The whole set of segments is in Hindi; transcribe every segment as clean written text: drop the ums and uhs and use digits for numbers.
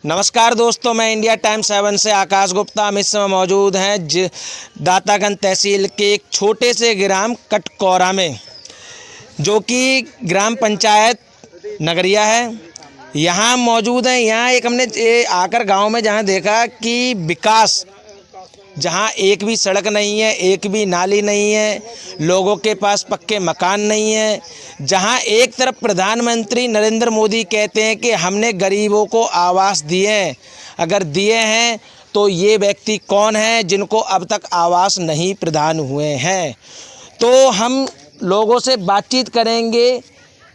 नमस्कार दोस्तों, मैं इंडिया टाइम्स 7 से आकाश गुप्ता। हम इस समय मौजूद हैं दातागंज तहसील के एक छोटे से ग्राम कटकौरा में, जो कि ग्राम पंचायत नगरिया है। यहाँ मौजूद हैं। यहाँ एक हमने आकर गांव में जहाँ देखा कि विकास, जहाँ एक भी सड़क नहीं है, एक भी नाली नहीं है, लोगों के पास पक्के मकान नहीं है, जहाँ एक तरफ प्रधानमंत्री नरेंद्र मोदी कहते हैं कि हमने गरीबों को आवास दिए हैं। अगर दिए हैं तो ये व्यक्ति कौन है जिनको अब तक आवास नहीं प्रदान हुए हैं। तो हम लोगों से बातचीत करेंगे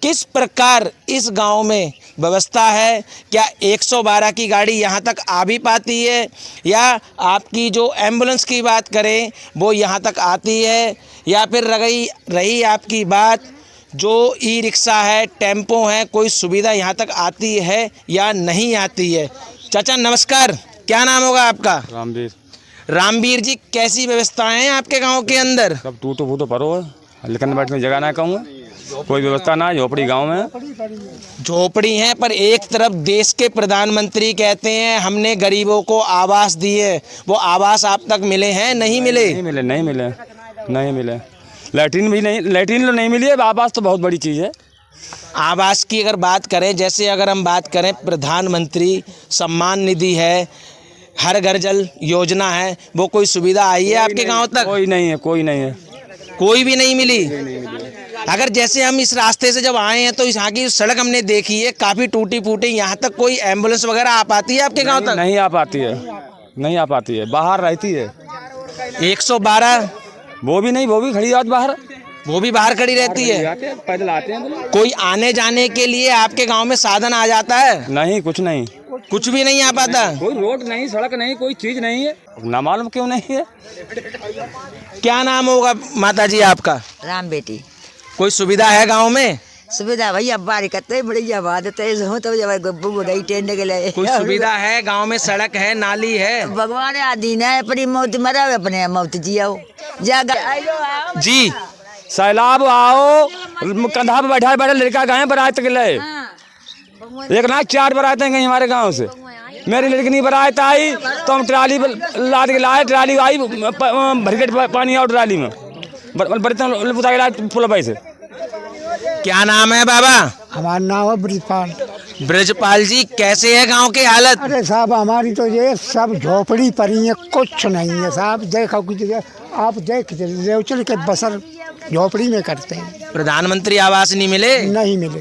किस प्रकार इस गांव में व्यवस्था है, क्या 112 की गाड़ी यहां तक आ भी पाती है, या आपकी जो एम्बुलेंस की बात करें वो यहां तक आती है, या फिर रही आपकी बात जो ई रिक्शा है, टेम्पो है, कोई सुविधा यहां तक आती है या नहीं आती है। चाचा नमस्कार, क्या नाम होगा आपका? रामवीर। रामवीर जी, कैसी व्यवस्थाएं हैं आपके गांव के अंदर? सब टूटो फूटो परो है, लेकिन बैठने की जगह ना कहूँ, कोई व्यवस्था ना, झोपड़ी गांव में झोपड़ी हैं। पर एक तरफ देश के प्रधानमंत्री कहते हैं हमने गरीबों को आवास दिए, वो आवास आप तक मिले हैं? नहीं मिले। नहीं मिले। लैट्रिन भी नहीं, लैट्रिन तो नहीं मिली है। आवास तो बहुत बड़ी चीज़ है। आवास की अगर बात करें, जैसे अगर हम बात करें प्रधानमंत्री सम्मान निधि है, हर घर जल योजना है, वो कोई सुविधा आई है आपके गांव तक? कोई नहीं है। कोई भी नहीं मिली। अगर जैसे हम इस रास्ते से जब आए हैं तो यहाँ की सड़क हमने देखी है, काफ़ी टूटी फूटी। यहाँ तक कोई एम्बुलेंस वगैरह आ पाती है आपके गांव तक? नहीं आ पाती है, बाहर रहती है। 112 वो भी नहीं, वो भी खड़ी बाहर, वो भी बाहर खड़ी रहती है। पैदल आते हैं। कोई आने जाने के लिए आपके गांव में साधन आ जाता है? नहीं, कुछ भी नहीं आ पाता। कोई रोड नहीं, सड़क नहीं, कोई चीज़ नहीं है। ना मालूम क्यों नहीं है। क्या नाम होगा माता जी आपका? राम बेटी। कोई सुविधा है गांव में? सुविधा भैया बारी करते बड़ी आबाद है, तो जब गब्बू गई टेंडे के लिए कोई सुविधा है गांव में? सड़क है, नाली है? भगवान आदीन है, अपनी मौत मरा अपने मौत जियाओ जी। सैलाब आओ, कंधा पे बैठा लड़का गए बारात के लिए। एक ना 4 बारातें गई हमारे गांव से। मेरी लड़की नहीं बारात आई तो हम ट्राली लाद के लाए। ट्राली आई, भरकट पानी आओ ट्राली में, फुल पैसे। क्या नाम है बाबा? हमारा नाम है ब्रिजपाल। ब्रजपाल जी, कैसे है गांव की हालत? अरे साहब, हमारी तो ये सब झोपड़ी पड़ी है, कुछ नहीं है साहब। देखो कुछ आप देख चल के बसर झोपड़ी में करते हैं। प्रधानमंत्री आवास नहीं मिले? नहीं मिले।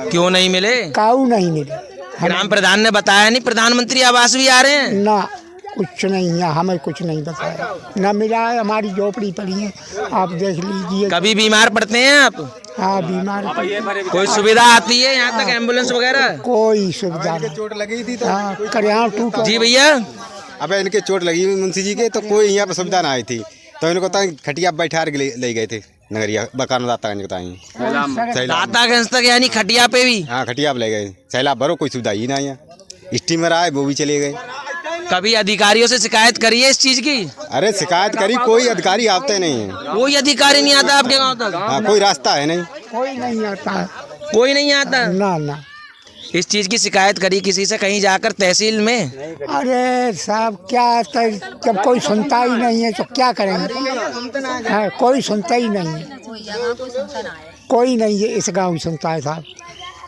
क्यों नहीं मिले? काऊ नहीं मिले। ग्राम प्रधान ने बताया नहीं प्रधानमंत्री आवास भी आ रहे हैं? ना, कुछ नहीं है, हमें कुछ नहीं बताया, ना मिला है। हमारी झोपड़ी पड़ी है, आप देख लीजिए। कभी बीमार पड़ते हैं आप? हाँ, बीमार। कोई सुविधा आती है यहाँ तक, एम्बुलेंस वगैरह? कोई सुविधा नहीं। चोट लगी थी तो करियान टूट। जी भैया। अबे इनके चोट लगी मुंशी जी के, तो कोई यहाँ पर सुविधा ना आई थी, तो इनको खटिया बैठा के ले गए थे नगरिया बकान दातागंज दातागंज तक, यानी खटिया पे भी? हाँ, खटिया पे ले गए। सैलाब भरो, कोई सुविधा ही ना है। स्टीमर आए, वो भी चले गए। कभी अधिकारियों से शिकायत करी है इस चीज की? अरे शिकायत करी, कोई अधिकारी आते नहीं है। कोई अधिकारी नहीं आता आपके गांव तक? हाँ, कोई रास्ता है नहीं। कोई नहीं आता। कोई नहीं आता? ना। इस चीज की शिकायत करी किसी से कहीं जाकर तहसील में? अरे साहब, क्या जब कोई सुनता ही नहीं है तो क्या करेंगे। हाँ, कोई सुनता ही नहीं है, कोई नहीं है इस गांव में सुनता है साहब।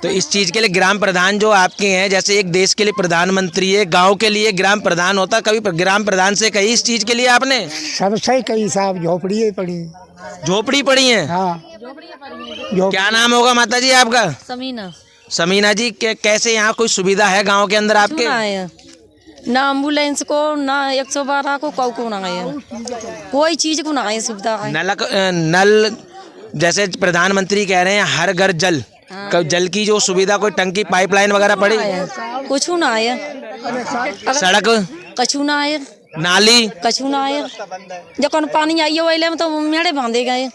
तो इस चीज के लिए ग्राम प्रधान जो आपके हैं, जैसे एक देश के लिए प्रधानमंत्री है, गांव के लिए ग्राम प्रधान होता, कभी ग्राम प्रधान से कही इस चीज के लिए आपने? सबसे कही साहब, झोपड़ी पड़ी। झोपड़ी पड़ी है? हाँ। क्या नाम होगा माता जी आपका? समीना जी, कैसे यहाँ कोई सुविधा है गांव के अंदर आपके? ना एम्बुलेंस को, ना 112 को ना है, कोई चीज को ना है सुविधा है। नल जैसे प्रधानमंत्री कह रहे हैं हर घर जल, जल की जो सुविधा, कोई टंकी पाइपलाइन वगैरह पड़ी? कुछ ना है। सड़क कछु ना है। नाली कछु ना है। जब पानी आई है तो मेड़े बांधे गए।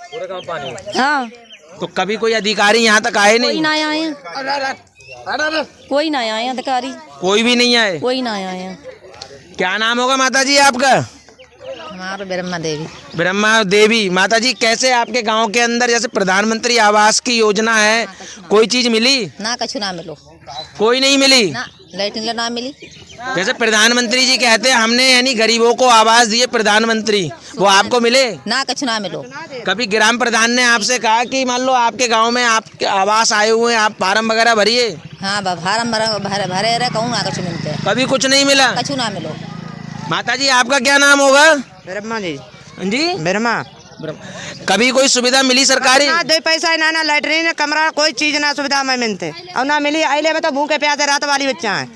हाँ, तो कभी कोई अधिकारी यहाँ तक आए नहीं? कोई ना आए। कोई ना आए अधिकारी। कोई भी नहीं आए? कोई ना आए। क्या नाम होगा माता जी आपका? हमारा ब्रह्मा देवी। ब्रह्मा देवी। माता जी, कैसे आपके गांव के अंदर जैसे प्रधानमंत्री आवास की योजना है, कोई चीज मिली? ना कछु ना मिलो। कोई नहीं मिली? ना। लाइटिंग ना मिली। जैसे प्रधानमंत्री जी कहते हैं हमने यानी गरीबों को आवास दिए प्रधानमंत्री, वो आपको मिले? ना कुछ ना मिलो। कभी ग्राम प्रधान ने आपसे कहा कि मान लो आपके गांव में आपके आवास आए हुए हैं, आप फार्म वगैरह भरिए? हाँ फार्म भरे रहे, कहूँ ना कुछ मिलते। कभी कुछ नहीं मिला? कुछ ना मिलो। माता जी आपका क्या नाम होगा? ब्रह्मा जी। जी ब्रह्मा। कभी कोई सुविधा मिली सरकारी? ना 2 पैसा ना लैटरीन कमरा कोई चीज ना सुविधा में मिलते और ना मिली। अले में तो भूखे प्यासे रात वाली बच्चा है।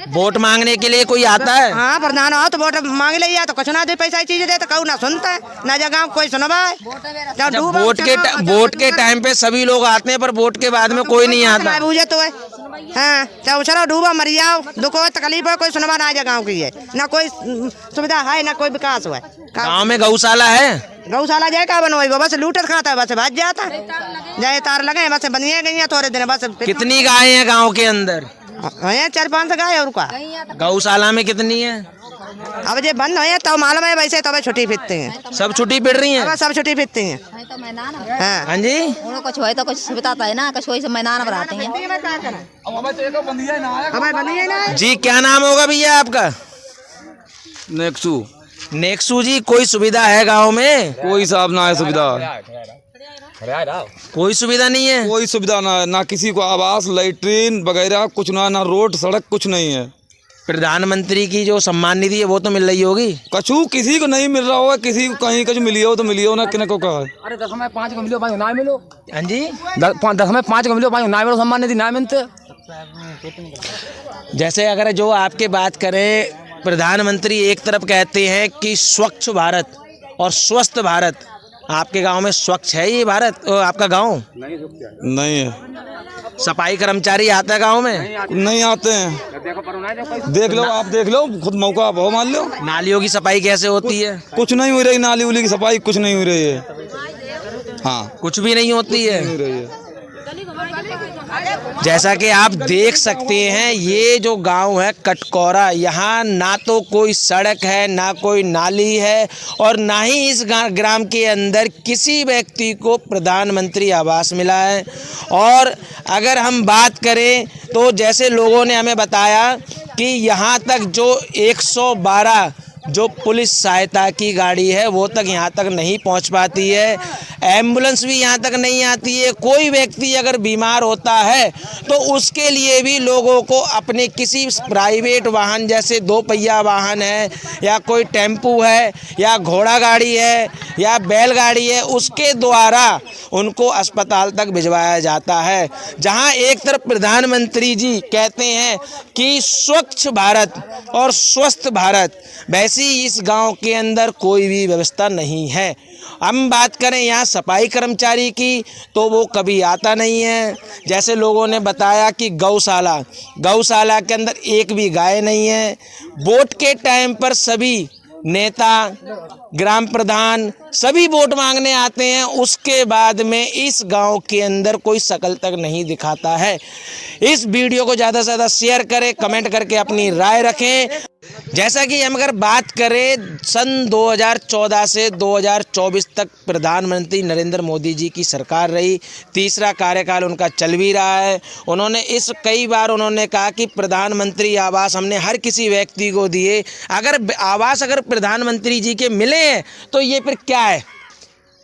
वोट मांगने के लिए कोई आता है? हाँ प्रधान हो तो वोट मांग लिया तो कुछ ना 2 पैसा चीज दे तो कहूँ ना सुनता है ना जगह कोई सुनवा है। वोट के टाइम पे सभी लोग आते हैं पर वोट के बाद में कोई नहीं आता। बूझे तो है। हाँ चाहे उछलो डूबो मर जाओ दुख हो तकलीफ हो कोई सुनवा ना जगह की है ना कोई सुविधा है ना कोई विकास हुआ। गाँव में गौशाला है? गौशाला जाए का बनवाई बस लूटत खाता है बस भाज जाता है। जाए तार लगे बस बनिए गई थोड़े दिन बस। कितनी गायें हैं गाँव के अंदर? 4-5 गाय और का। गौशाला में कितनी है? अब जे बंद है तो मालूम है वैसे तो छुट्टी फिरते हैं। सब छुट्टी पड़ रही हैं? सब छुट्टी फिरते हैं। हाँ हाँ जी कुछ है तो कुछ सुविधा है ना, कुछ वही मैदान बनाते हैं। जी क्या नाम होगा भैया आपका? नेक्सू। नेक्सू जी कोई सुविधा है गांव में? कोई साहब ना है सुविधा, कोई सुविधा नहीं है? कोई सुविधा ना किसी को आवास लैट्रीन वगैरह कुछ ना रोड सड़क कुछ नहीं है। प्रधानमंत्री की जो सम्मान निधि है वो तो मिल रही होगी? कछु किसी को नहीं मिल रहा होगा, किसी को कहीं कुछ मिली हो तो मिली हो ना किन को कहा। अरे 10 में 5 को मिलो 5 ना मिलो। हाँ जी 10 में 5 को मिलो 5 ना मिलो सम्मान निधि ना मिलते। जैसे अगर जो आपके बात करें, प्रधानमंत्री एक तरफ कहते हैं कि स्वच्छ भारत और स्वस्थ भारत, आपके गांव में स्वच्छ है ये भारत? आपका गांव नहीं है। सफाई कर्मचारी आता है गांव में? नहीं आते हैं। देख लो आप देख लो खुद मौका भाव मान लो। नालियों की सफाई कैसे होती है? कुछ नहीं हो रही, नाली उली की सफाई कुछ नहीं हो रही है। हाँ कुछ भी नहीं होती है। नहीं हो रही है। जैसा कि आप देख सकते हैं ये जो गांव है कटकोरा, यहाँ ना तो कोई सड़क है ना कोई नाली है और ना ही इस ग्राम के अंदर किसी व्यक्ति को प्रधानमंत्री आवास मिला है। और अगर हम बात करें तो जैसे लोगों ने हमें बताया कि यहाँ तक जो 112 जो पुलिस सहायता की गाड़ी है वो तक यहाँ तक नहीं पहुँच पाती है, एम्बुलेंस भी यहाँ तक नहीं आती है। कोई व्यक्ति अगर बीमार होता है तो उसके लिए भी लोगों को अपने किसी प्राइवेट वाहन जैसे 2 पहिया वाहन है या कोई टेम्पू है या घोड़ा गाड़ी है या बैलगाड़ी है, उसके द्वारा उनको अस्पताल तक भिजवाया जाता है। जहाँ एक तरफ प्रधानमंत्री जी कहते हैं कि स्वच्छ भारत और स्वस्थ भारत, वैसी इस गांव के अंदर कोई भी व्यवस्था नहीं है। हम बात करें यहाँ सफाई कर्मचारी की तो वो कभी आता नहीं है। जैसे लोगों ने बताया कि गौशाला के अंदर एक भी गाय नहीं है। वोट के टाइम पर सभी नेता, ग्राम प्रधान सभी वोट मांगने आते हैं, उसके बाद में इस गांव के अंदर कोई शकल तक नहीं दिखाता है। इस वीडियो को ज़्यादा से ज़्यादा शेयर करें, कमेंट करके अपनी राय रखें। जैसा कि हम अगर बात करें सन 2014 से 2024 तक प्रधानमंत्री नरेंद्र मोदी जी की सरकार रही, तीसरा कार्यकाल उनका चल भी रहा है। उन्होंने कई बार उन्होंने कहा कि प्रधानमंत्री आवास हमने हर किसी व्यक्ति को दिए। अगर आवास अगर प्रधानमंत्री जी के मिले हैं तो ये फिर क्या है?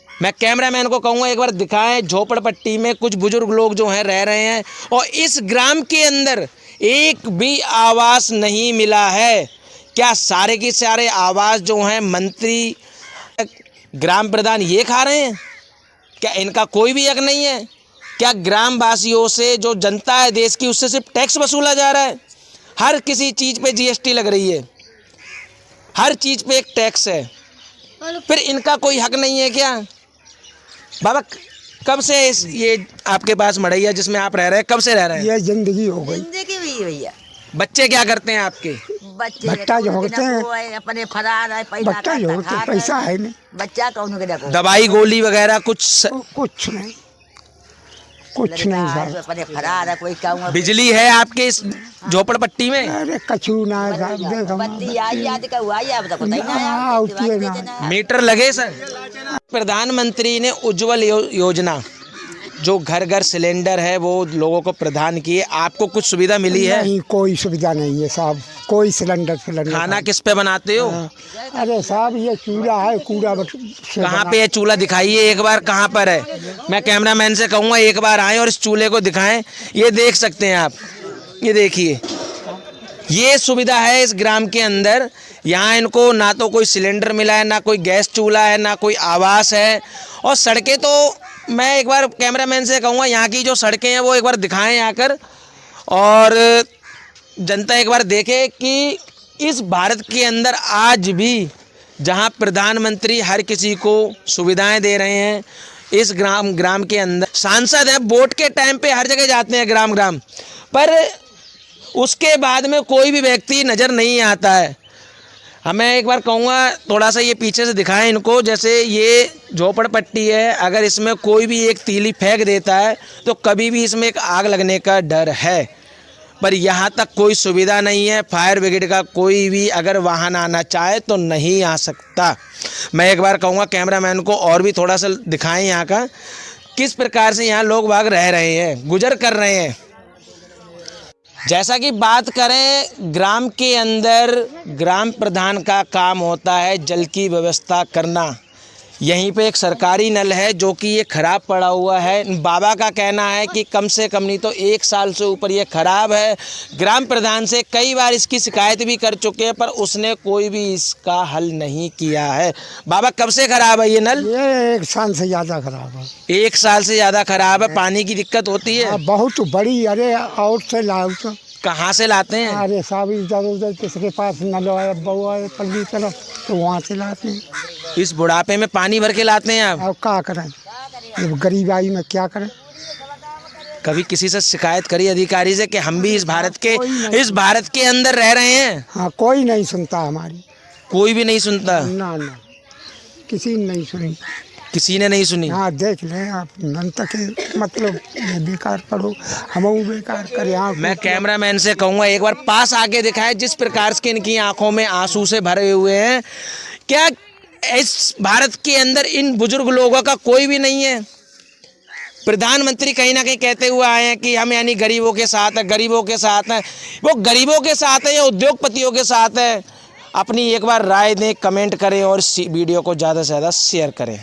मैं कैमरामैन को कहूँगा एक बार दिखाएं। झोपड़पट्टी में कुछ बुजुर्ग लोग जो हैं रह रहे हैं और इस ग्राम के अंदर एक भी आवास नहीं मिला है। क्या सारे के सारे आवास जो हैं मंत्री, ग्राम प्रधान ये खा रहे हैं? क्या इनका कोई भी हक नहीं है? क्या ग्राम वासियों से जो जनता है देश की उससे सिर्फ टैक्स वसूला जा रहा है? हर किसी चीज़ पे जीएसटी लग रही है, हर चीज़ पे एक टैक्स है, फिर इनका कोई हक नहीं है क्या? बाबा कब से ये आपके पास मड़ैया जिसमें आप रह रहे हैं, कब से रह रहे हैं? ये जिंदगी हो गई। जिंदगी भी भैया। बच्चे क्या करते हैं आपके? भट्टा जोड़ते हैं, अपने फरार है, भट्टा जोड़ते, पैसा है नहीं। बच्चा कौन के देखो दवाई गोली वगैरह कुछ नहीं, कुछ नहीं साहब। अपने फरार है, कोई कहूँ बिजली है आपके इस झोपड़पट्टी में? अरे कछु ना साहब, देखो बत्ती आई आज का हुआ अब तक पता ही हाँ, होती है ना। मीटर लगे सर? प्रधानमंत्री ने उज्ज्वल योजना जो घर घर सिलेंडर है वो लोगों को प्रदान किए, आपको कुछ सुविधा मिली है? नहीं, कोई सुविधा नहीं है साहब, कोई सिलेंडर खाना किस पे बनाते हो? अरे साहब ये चूल्हा है, कहाँ पे है चूल्हा? दिखाइए एक बार, कहाँ पर है? मैं कैमरामैन से कहूँगा एक बार आए और इस चूल्हे को दिखाएं। ये देख सकते हैं आप, ये देखिए, ये सुविधा है इस ग्राम के अंदर। यहाँ इनको ना तो कोई सिलेंडर मिला है, ना कोई गैस चूल्हा है, ना कोई आवास है। और सड़कें तो मैं एक बार कैमरामैन से कहूँगा यहाँ की जो सड़कें हैं वो एक बार दिखाएं आकर, और जनता एक बार देखे कि इस भारत के अंदर आज भी जहाँ प्रधानमंत्री हर किसी को सुविधाएं दे रहे हैं, इस ग्राम के अंदर सांसद है, वोट के टाइम पे हर जगह जाते हैं ग्राम ग्राम, पर उसके बाद में कोई भी व्यक्ति नज़र नहीं आता है। हमें एक बार कहूँगा थोड़ा सा ये पीछे से दिखाएं इनको, जैसे ये झोपड़पट्टी है, अगर इसमें कोई भी एक तीली फेंक देता है तो कभी भी इसमें एक आग लगने का डर है, पर यहाँ तक कोई सुविधा नहीं है। फायर ब्रिगेड का कोई भी अगर वाहन आना चाहे तो नहीं आ सकता। मैं एक बार कहूँगा कैमरामैन को और भी थोड़ा सा दिखाएं यहाँ का, किस प्रकार से यहाँ लोग बाग रह रहे हैं, गुजर कर रहे हैं। जैसा कि बात करें ग्राम के अंदर, ग्राम प्रधान का काम होता है जल की व्यवस्था करना। यहीं पे एक सरकारी नल है जो कि ये ख़राब पड़ा हुआ है। बाबा का कहना है कि कम से कम नहीं तो 1 साल से ऊपर ये ख़राब है। ग्राम प्रधान से कई बार इसकी शिकायत भी कर चुके हैं, पर उसने कोई भी इसका हल नहीं किया है। बाबा कब से ख़राब है ये नल? ये 1 साल से ज़्यादा खराब है। 1 साल से ज़्यादा ख़राब है। पानी की दिक्कत होती है? बहुत बड़ी। अरे और से लाओ तो कहाँ से लाते हैं? अरे साहब इधर उधर किसके पास नल है, बउआ है पल्ली तरफ, तो वहाँ से लाते हैं। इस बुढ़ापे में पानी भर के लाते हैं आप? अब क्या करें, जब गरीबाई में क्या करें। कभी किसी से शिकायत करी अधिकारी से कि हम भी इस भारत के अंदर रह रहे हैं? हाँ, कोई नहीं सुनता हमारी। कोई भी नहीं सुनता? ना ना, किसी ने नहीं सुनी। किसी ने नहीं सुनी? हाँ, देख लें आप, नंत के मतलब ये बेकार पढ़ो, हम बेकार करें। हाँ, मैं कैमरामैन से कहूँगा एक बार पास आके दिखाए, जिस प्रकार से इनकी आंखों में आंसू से भरे हुए हैं। क्या इस भारत के अंदर इन बुजुर्ग लोगों का कोई भी नहीं है? प्रधानमंत्री कहीं ना कहीं कहते हुए आए हैं कि हम यानी गरीबों के साथ हैं, गरीबों के साथ हैं। वो गरीबों के साथ है या उद्योगपतियों के साथ है? अपनी एक बार राय दें, कमेंट करें और इस वीडियो को ज़्यादा से ज़्यादा शेयर करें।